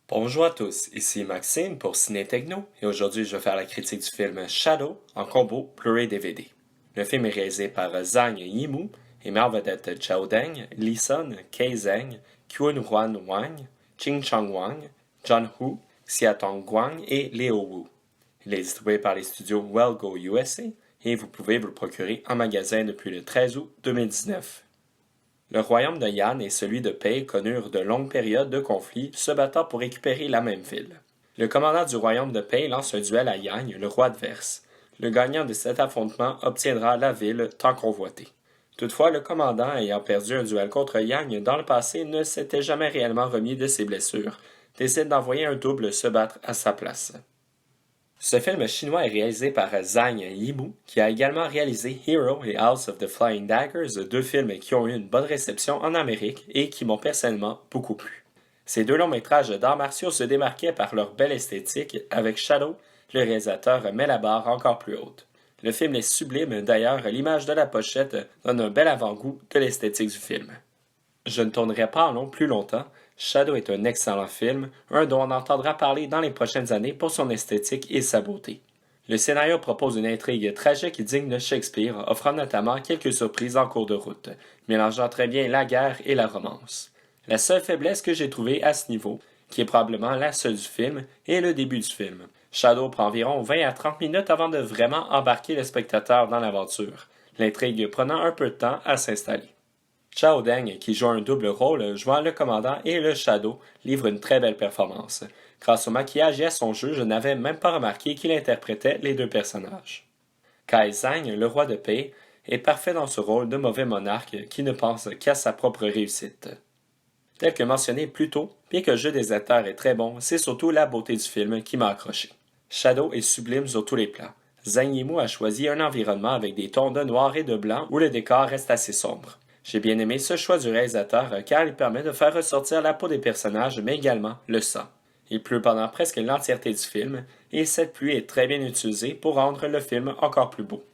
Bonjour à tous, ici Maxime pour Ciné Techno et aujourd'hui je vais faire la critique du film Shadow en combo Blu-ray DVD. Le film est réalisé par Zhang Yimou et met en vedette Chao Deng, Lee Sun, Kei Zheng, Kwon Huan Wang, Ching Chong Wang, John Hu, Xiatong Guang et Leo Wu. Il est distribué par les studios Well-Go USA et vous pouvez vous le procurer en magasin depuis le 13 août 2019. Le royaume de Yan et celui de Pei connurent de longues périodes de conflits, se battant pour récupérer la même ville. Le commandant du royaume de Pei lance un duel à Yang, le roi adverse. Le gagnant de cet affrontement obtiendra la ville tant convoitée. Toutefois, le commandant, ayant perdu un duel contre Yang dans le passé, ne s'était jamais réellement remis de ses blessures, décide d'envoyer un double se battre à sa place. Ce film chinois est réalisé par Zhang Yimou, qui a également réalisé Hero et House of the Flying Daggers, deux films qui ont eu une bonne réception en Amérique et qui m'ont personnellement beaucoup plu. Ces deux longs métrages d'arts martiaux se démarquaient par leur belle esthétique. Avec Shadow, le réalisateur met la barre encore plus haute. Le film est sublime, d'ailleurs l'image de la pochette donne un bel avant-goût de l'esthétique du film. Je ne tournerai pas en long plus longtemps. Shadow est un excellent film, un dont on entendra parler dans les prochaines années pour son esthétique et sa beauté. Le scénario propose une intrigue tragique digne de Shakespeare, offrant notamment quelques surprises en cours de route, mélangeant très bien la guerre et la romance. La seule faiblesse que j'ai trouvée à ce niveau, qui est probablement la seule du film, est le début du film. Shadow prend environ 20 à 30 minutes avant de vraiment embarquer le spectateur dans l'aventure, l'intrigue prenant un peu de temps à s'installer. Chao Deng, qui joue un double rôle, jouant le commandant et le Shadow, livre une très belle performance. Grâce au maquillage et à son jeu, je n'avais même pas remarqué qu'il interprétait les deux personnages. Kei Zhang, le roi de Pei, est parfait dans ce rôle de mauvais monarque qui ne pense qu'à sa propre réussite. Tel que mentionné plus tôt, bien que le jeu des acteurs est très bon, c'est surtout la beauté du film qui m'a accroché. Shadow est sublime sur tous les plans. Zhang Yimou a choisi un environnement avec des tons de noir et de blanc où le décor reste assez sombre. J'ai bien aimé ce choix du réalisateur car il permet de faire ressortir la peau des personnages mais également le sang. Il pleut pendant presque l'entièreté du film et cette pluie est très bien utilisée pour rendre le film encore plus beau.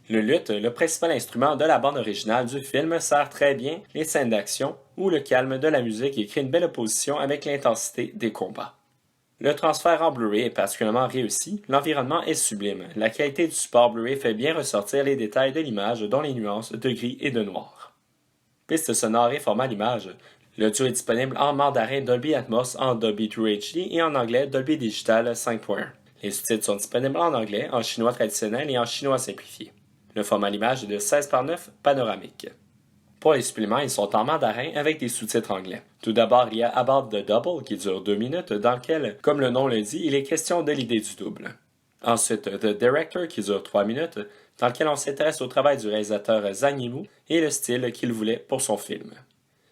Le luth, le principal instrument de la bande originale du film, sert très bien les scènes d'action où le calme de la musique y crée une belle opposition avec l'intensité des combats. Le transfert en Blu-ray est particulièrement réussi, l'environnement est sublime, la qualité du support Blu-ray fait bien ressortir les détails de l'image dont les nuances de gris et de noir. Piste sonore et format d'image. L'audio est disponible en mandarin Dolby Atmos en Dolby True HD et en anglais Dolby Digital 5.1. Les sous-titres sont disponibles en anglais, en chinois traditionnel et en chinois simplifié. Le format d'image est de 16:9 panoramique. Pour les suppléments, ils sont en mandarin avec des sous-titres anglais. Tout d'abord, il y a About the Double qui dure 2 minutes, dans lequel, comme le nom le dit, il est question de l'idée du double. Ensuite, The Director qui dure 3 minutes, dans lequel on s'intéresse au travail du réalisateur Zhang Yimou et le style qu'il voulait pour son film.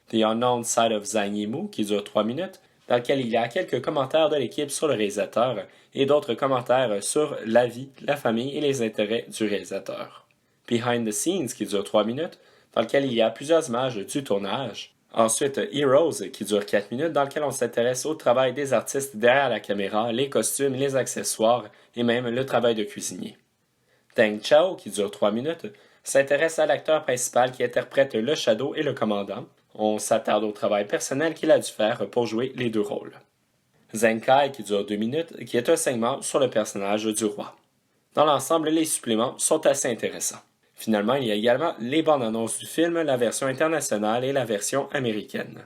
The Unknown Side of Zhang Yimou qui dure 3 minutes, dans lequel il y a quelques commentaires de l'équipe sur le réalisateur et d'autres commentaires sur la vie, la famille et les intérêts du réalisateur. Behind the Scenes qui dure 3 minutes, dans lequel il y a plusieurs images du tournage. Ensuite, Heroes qui dure 4 minutes, dans lequel on s'intéresse au travail des artistes derrière la caméra, les costumes, les accessoires et même le travail de cuisinier. Deng Chao, qui dure 3 minutes, s'intéresse à l'acteur principal qui interprète le Shadow et le commandant. On s'attarde au travail personnel qu'il a dû faire pour jouer les deux rôles. Zheng Kai, qui dure 2 minutes, qui est un segment sur le personnage du roi. Dans l'ensemble, les suppléments sont assez intéressants. Finalement, il y a également les bandes annonces du film, la version internationale et la version américaine.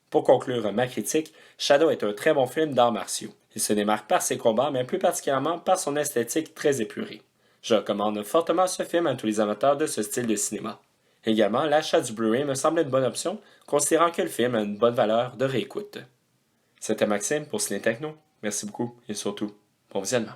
Pour conclure ma critique, Shadow est un très bon film d'arts martiaux. Il se démarque par ses combats, mais plus particulièrement par son esthétique très épurée. Je recommande fortement ce film à tous les amateurs de ce style de cinéma. Également, l'achat du Blu-ray me semble une bonne option, considérant que le film a une bonne valeur de réécoute. C'était Maxime pour Ciné Techno. Merci beaucoup et surtout, bon visionnement.